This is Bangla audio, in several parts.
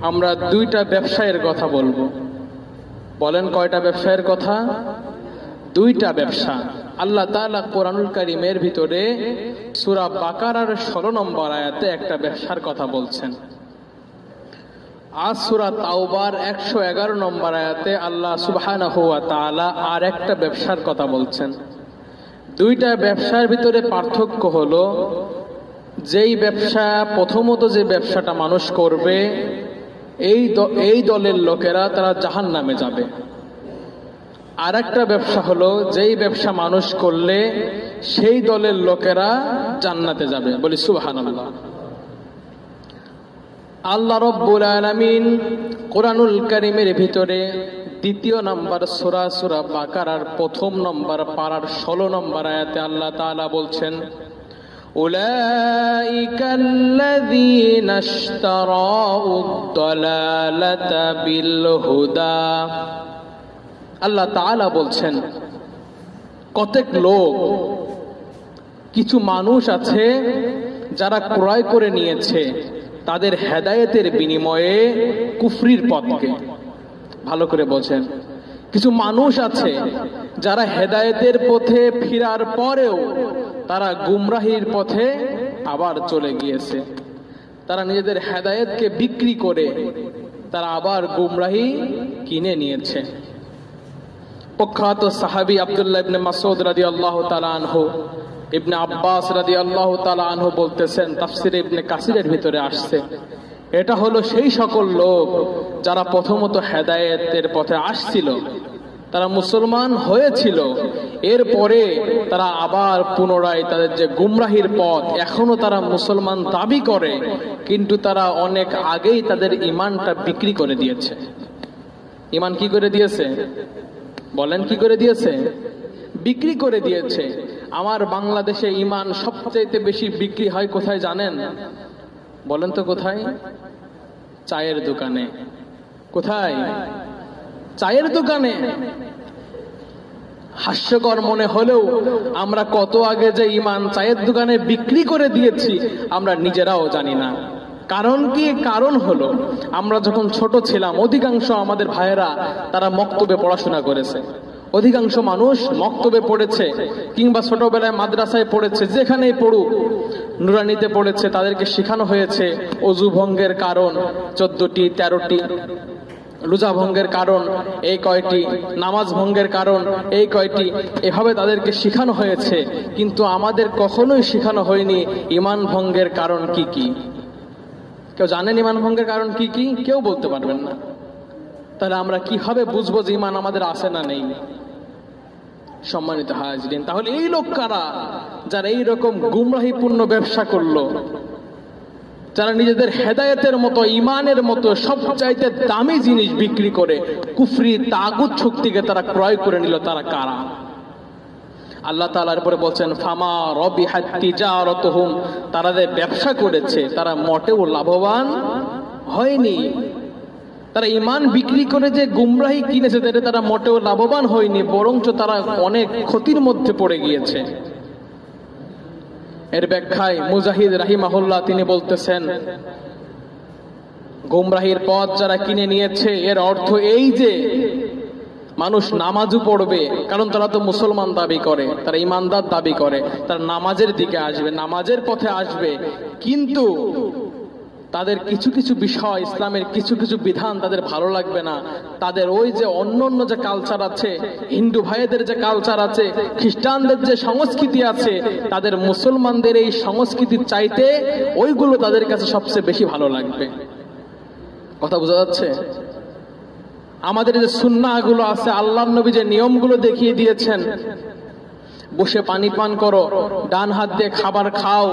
আমরা দুইটা ব্যবসায়ের কথা বলবো। বলেন কয়টা ব্যবসায়ের কথা? দুইটা ব্যবসা। আল্লাহ তাআলা কোরআনুল কারীমের ভিতরে সূরা বাকারার 16 নম্বর আয়াতে একটা ব্যবসার কথা বলছেন। আজ সূরা তাওবার 111 নম্বর আয়াতে আল্লাহ সুবহানাহু ওয়া তাআলা আর একটা ব্যবসার কথা বলছেন। দুইটা ব্যবসার ভিতরে পার্থক্য হলো, যেই ব্যবসা প্রথমত যে ব্যবসাটা মানুষ করবে এই দলের লোকেরা তারা জাহান্নামে যাবে। আর একটা ব্যবসা হলো যেই ব্যবসা মানুষ করলে সেই দলের লোকেরা জান্নাতে যাবে। বলি সুবহানাল্লাহ। আল্লাহ রাব্বুল আলামিন কোরআনুল কারীমের ভিতরে দ্বিতীয় নম্বর সূরা বাকারার প্রথম নম্বর পারার 16 নম্বর আয়াতে আল্লাহ তাআলা বলছেন, উলাইকাল্লাযীনা ইশতারাউদ-দালালাতা বিল হুদা। আল্লাহ তাআলা বলছেন, কতক লোক, কিছু মানুষ আছে যারা ক্রয় করে নিয়েছে তাদের হেদায়েতের বিনিময়ে কুফরির পথকে। ভালো করে বোঝেন, কিছু মানুষ আছে যারা হেদায়েতের পথে ফিরার পরেও তারা গুমরাহির পথে আবার চলে গিয়েছে। তারা নিজেদের হেদায়েতকে বিক্রি করে তারা আবার গুমরাহি কিনে নিয়েছে। প্রখ্যাত সাহাবী আব্দুল্লাহ ইবনে মাসউদ রাদিয়াল্লাহু তাআলা আনহু, ইবনে আব্বাস রাদিয়াল্লাহু তাআলা আনহু বলতেছেন, তাফসীরে ইবনে কাসিরের ভিতরে আসছে, এটা হলো সেই সকল লোক যারা প্রথমত হেদায়েতের পথে আসছিল, তারা মুসলমান হয়েছিল, এরপরে তারা আবার পুনরায় তাদের যে গুমরাহির পথ, এখনো তারা মুসলমান দাবি করে, কিন্তু তারা অনেক আগেই তাদের ঈমানটা বিক্রি করে দিয়েছে। ঈমান কি করে দিয়েছে? বলেন কি করে দিয়েছে? বিক্রি করে দিয়েছে। আমার বাংলাদেশে ঈমান সবচেয়ে বেশি বিক্রি হয় কোথায় জানেন? বলেন তো কোথায়? চায়ের দোকানে। কোথায়? চায়ের দোকানে। হাস্যকর মনে হলেও আমরা কত আগে যে ঈমান চায়ের দোকানে বিক্রি করে দিয়েছি আমরা নিজেরাও জানি না। কারণ কি? কারণ হলো, আমরা যখন ছোট ছিলাম অধিকাংশ আমাদের ভাইয়েরা তারা মক্তবে পড়াশোনা করেছে, অধিকাংশ মানুষ মক্তবে পড়েছে কিংবা ছোটবেলায় মাদ্রাসায় পড়েছে, যেখানেই পড়ুক, নুরানিতে পড়েছে, তাদেরকে শেখানো হয়েছে ওযু ভঙ্গের কারণ 14টি 13টি, রোজা ভঙ্গের কারণ এই কয়টি, নামাজ ভঙ্গের কারণ এই কয়টি, এভাবে তাদেরকে শেখানো হয়েছে। কিন্তু আমাদের কখনোই শেখানো হয়নি ঈমান ভঙ্গের কারণ কি কি। কেউ জানেন ঈমান ভঙ্গের কারণ কি কি? কেউ বলতে পারবেন না। তাহলে আমরা কিভাবে বুঝবো যে ঈমান আমাদের আছে না নেই? সম্মানিত হাজিরিন, তাহলে এই লোক কারা যারা এইরকম গুমরাহিপূর্ণ ব্যবসা করলো, যারা নিজেদের হেদায়েতের মতো, ঈমানের মতো সবচাইতে দামি জিনিস বিক্রি করে কুফরি তাগুত শক্তিকে তারা ক্রয় করে নিল? তারা কারা? আল্লাহ তাআলার পরে বলছেন, ফামা রবিহাত তিজারাতুহুম, তারা যে ব্যবসা করেছে তারা মোটেও লাভবান হয়নি। তারা ঈমান বিক্রি করে যে গুমরাহি কিনেছে তারা মোটেও লাভবান হয়নি, বরঞ্চ তারা অনেক ক্ষতির মধ্যে পড়ে গিয়েছে। এর ব্যাখ্যায় মুজাহিদ রাহিমাহুল্লাহ তিনি বলতেছেন, গুমরাহির পথ যারা কিনে নিয়েছে এর অর্থ এই যে মানুষ নামাজও পড়বে, কারণ তারা তো মুসলমান দাবি করে, তারা ঈমানদার দাবি করে, তারা নামাজের দিকে আসবে, নামাজের পথে আসবে, কিন্তু তাদের কিছু কিছু বিষয়, ইসলামের কিছু কিছু বিধান তাদের ভালো লাগবে না। তাদের ওই যে অন্য যে কালচার আছে, হিন্দু ভাইদের যে কালচার আছে, খ্রিস্টানদের যে সংস্কৃতি আছে, তাদের মুসলমানদের এই সংস্কৃতির চাইতে ওইগুলো তাদের কাছে সবচেয়ে বেশি ভালো লাগবে। কথা বোঝা যাচ্ছে? আমাদের যে সুন্নাহগুলো আছে, আল্লাহর নবী যে নিয়মগুলো দেখিয়ে দিয়েছেন, বসে পানি পান করো, ডান হাত দিয়ে খাবার খাও,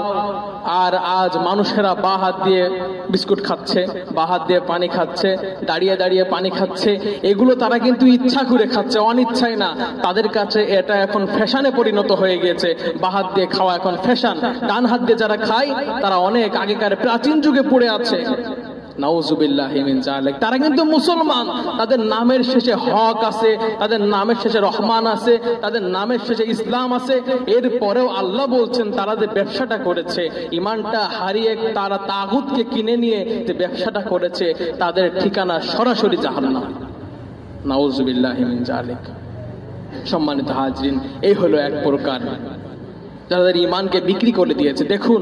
আর আজ মানুষেরা বা হাত দিয়ে বিস্কুট খাচ্ছে, বা হাত দিয়ে পানি খাচ্ছে, দাঁড়িয়ে দাঁড়িয়ে পানি খাচ্ছে। এগুলো তারা কিন্তু ইচ্ছা করে খাচ্ছে, অনিচ্ছায় না। তাদের কাছে এটা এখন ফ্যাশনে পরিণত হয়ে গিয়েছে, বা হাত দিয়ে খাওয়া এখন ফ্যাশন। ডান হাত দিয়ে যারা খায় তারা অনেক আগেকার প্রাচীন যুগে পড়ে আছে। নাউযুবিল্লাহি মিন যালিক। তারা কিন্তু মুসলমান, তাদের নামের শেষে হক আছে, তাদের নামের শেষে রহমান আছে, তাদের নামের শেষে ইসলাম আছে। এরপরেও আল্লাহ বলছেন তারা যে ব্যবসাটা করেছে, ইমানটা হারিয়ে তারা তাগুতকে কিনে নিয়ে যে ব্যবসাটা করেছে, তাদের ঠিকানা সরাসরি জাহান্নাম। নাউযুবিল্লাহি মিন যালিক। সম্মানিত হাজরিন, এই হলো এক প্রকার যাদের ইমানকে বিক্রি করে দিয়েছে। দেখুন,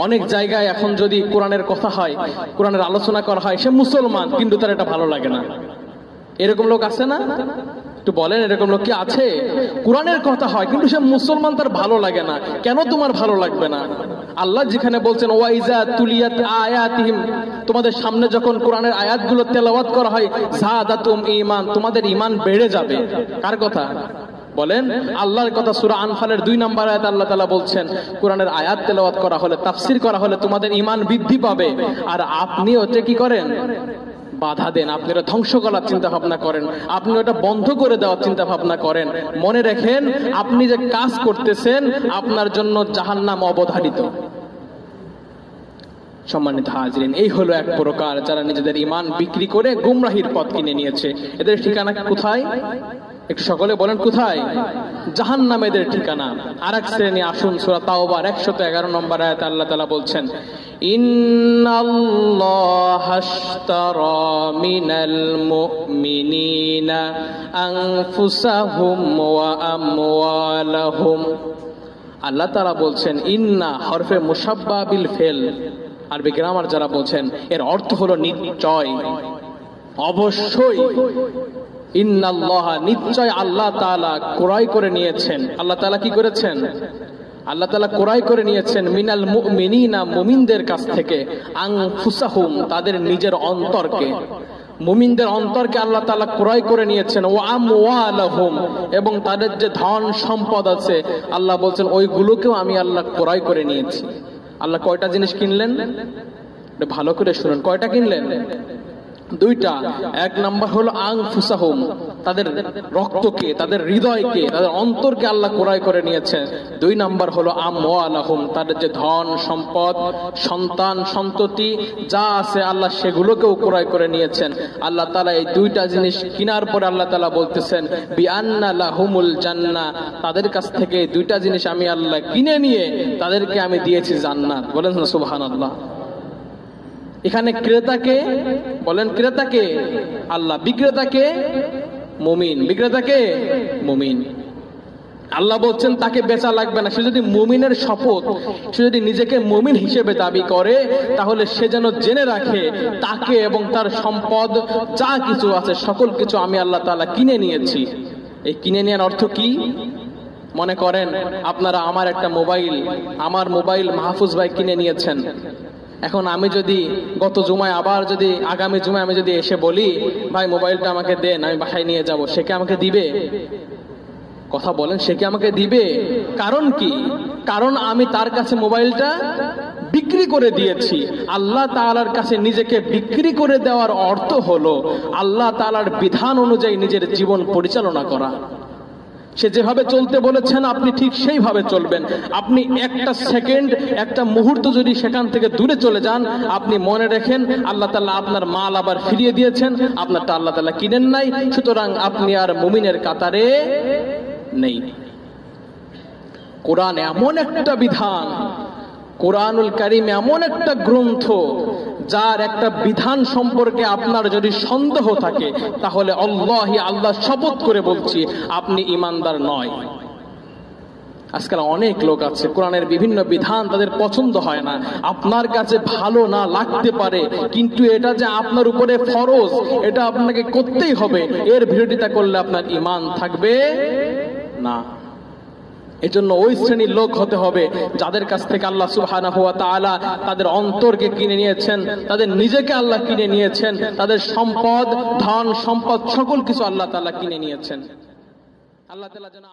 অনেক জায়গায় এখন যদি কোরআনের কথা হয়, কোরআনের আলোচনা করা হয়, সে মুসলমান কিন্তু তার এটা ভালো লাগে না। এরকম লোক আছে না? একটু বলেন, এরকম লোক কি আছে? কোরআনের কথা হয় কিন্তু সে মুসলমান, তার ভালো লাগে না। কেন তোমার ভালো লাগবে না? আল্লাহ যেখানে বলছেন ওয়াইজা তুলিয়াত আয়াতিহিম, তোমাদের সামনে যখন কোরআনের আয়াতগুলো তেলাওয়াত করা হয়, যাদাতুম ঈমান, তোমাদের ঈমান বেড়ে যাবে। কার কথা বলেন? আল্লাহর কথা। সূরা আনফালের 2 নম্বর আয়াত আল্লাহ তাআলা বলছেন কোরআনের আয়াত তেলাওয়াত করা হলে, তাফসীর করা হলে তোমাদের ঈমান বৃদ্ধি পাবে। আর আপনি ওটা কি করেন? বাধা দেন। আপনি ওটা ধ্বংস করার চিন্তা ভাবনা করেন, আপনি ওটা বন্ধ করে দেওয়ার চিন্তা ভাবনা করেন। মনে রাখেন, আপনি যে কাজ করতেছেন আপনার জন্য জাহান্নাম অবধারিত। সম্মানিত হাজরিন, এই হলো এক প্রকার যারা নিজেদের ঈমান বিক্রি করে গুমরাহির পথ কিনে নিয়েছে। এদের ঠিকানা কোথায়? একটু সকলে বলেন কোথায়? জাহান্নামে এদের ঠিকানা। আরেক শ্রেণী আসুন, সূরা তাওবার 111 নম্বর আয়াতে আল্লাহ তাআলা বলছেন ইন্নাল্লাহা আশতারা মিনাল মুমিনিনা আনফুসাহুম ওয়া আমওয়ালাহুম। আল্লাহ তাআলা বলছেন ইন্না হরফে মুশাব্বা বিল ফেল, আরবি গ্রামার যারা বলছেন এর অর্থ হলো নিশ্চয়, অবশ্যই। ইন্নাল্লাহা, নিশ্চয় আল্লাহ তাআলা ক্রয় করে নিয়েছেন। আল্লাহ তাআলা কি করেছেন? আল্লাহ তাআলা ক্রয় করে নিয়েছেন মিনাল মুমিনিনা, মুমিনদের কাছ থেকে, আনফুসাহুম, তাদের নিজের অন্তরকে। মুমিনদের অন্তরকে আল্লাহ তাআলা ক্রয় করে নিয়েছেন। ওয়া আমওয়ালাহুম, এবং তাদের যে ধন সম্পদ আছে আল্লাহ বলছেন ওইগুলোকেও আমি আল্লাহ ক্রয় করে নিয়েছি। আল্লাহ কয়টা জিনিস কিনলেন? ভালো করে শুনুন, কয়টা কিনলেন? 2টা। 1 নাম্বার হলো আনফুসাহুম, তাদের রক্তকে, তাদের হৃদয়কে, তাদের অন্তরকে আল্লাহ ক্রয় করে নিয়েছেন। 2 নাম্বার হলো আমওয়ালাহুম, তাদের যে ধন সম্পদ, সন্তান সন্ততি যা আছে আল্লাহ সেগুলোকেও ক্রয় করে নিয়েছেন। আল্লাহ তাআলা এই 2টা জিনিস কেনার পরে আল্লাহ তাআলা বলতেছেন বিআন্না লাহুমুল জান্নাহ, তাদের কাছ থেকে এই 2টা জিনিস আমি আল্লাহ কিনে নিয়ে তাদেরকে আমি দিয়েছি জান্নাত। বলেন সুবহানাল্লাহ। এখানে ক্রেতাকে বলেন, ক্রেতাকে আল্লাহ, বিক্রেতাকে মুমিন, বিক্রেতাকে মুমিন। আল্লাহ বলছেন তাকে বেচা লাগবে না। সে যদি মুমিনের শপথ, সে যদি নিজেকে মুমিন হিসেবে দাবি করে, তাহলে সে যেন জেনে রাখে তাকে এবং তার সম্পদ যা কিছু আছে সকল কিছু আমি আল্লাহ তাআলা কিনে নিয়েছি। এই কিনে নেওয়ার অর্থ কি? মনে করেন আপনারা আমার একটা মোবাইল, আমার মোবাইল মাহফুজ ভাই কিনে নিয়েছেন। এখন আমি যদি গত জুমায় আবার যদি আগামী জুমায় আমি যদি এসে বলি ভাই মোবাইলটা আমাকে দেন, আমি বাসায় নিয়ে যাব, সে কি আমাকে দিবে? কথা বলেন, সে কি আমাকে দিবে? কারণ কি? কারণ আমি তার কাছে মোবাইলটা বিক্রি করে দিয়েছি। আল্লাহ তাআলার কাছে নিজেকে বিক্রি করে দেওয়ার অর্থ হলো আল্লাহ তাআলার বিধান অনুযায়ী নিজের জীবন পরিচালনা করা। সে যেভাবে চলতে বলেছেন আপনি ঠিক সেইভাবে চলবেন। আপনি একটা সেকেন্ড, একটা মুহূর্ত যদি সেখান থেকে দূরে চলে যান, আপনি মনে রাখেন আল্লাহ তাআলা আপনার মাল আবার ফিরিয়ে দিয়েছেন, আপনারটা আল্লাহ তাআলা কিনেন নাই, সুতরাং আপনি আর মুমিনের কাতারে নেই। কোরআন এমন একটা বিধান, কোরআনুল কারীম এমন একটা গ্রন্থ যার একটা বিধান সম্পর্কে আপনার যদি সন্দেহ থাকে তাহলে আল্লাহ শপথ করে বলছি আপনি ঈমানদার নয়। আজকাল অনেক লোক আছে কোরআনের বিভিন্ন বিধান তাদের পছন্দ হয় না, আপনার কাছে ভালো না লাগতে পারে, কিন্তু এটা যে আপনার উপরে ফরজ, এটা আপনাকে করতেই হবে, এর বিরোধিতা করলে আপনার ঈমান থাকবে না। এজন্য ওই শ্রেণীর লোক হতে হবে যাদের কাছ থেকে আল্লাহ সুবহানাহু ওয়া তাআলা তাদের অন্তরকে কিনে নিয়েছেন, তাদের নিজেকে আল্লাহ কিনে নিয়েছেন, তাদের সম্পদ, ধন সম্পদ সকল কিছু আল্লাহ তাআলা কিনে নিয়েছেন। আল্লাহ তাআলা যেন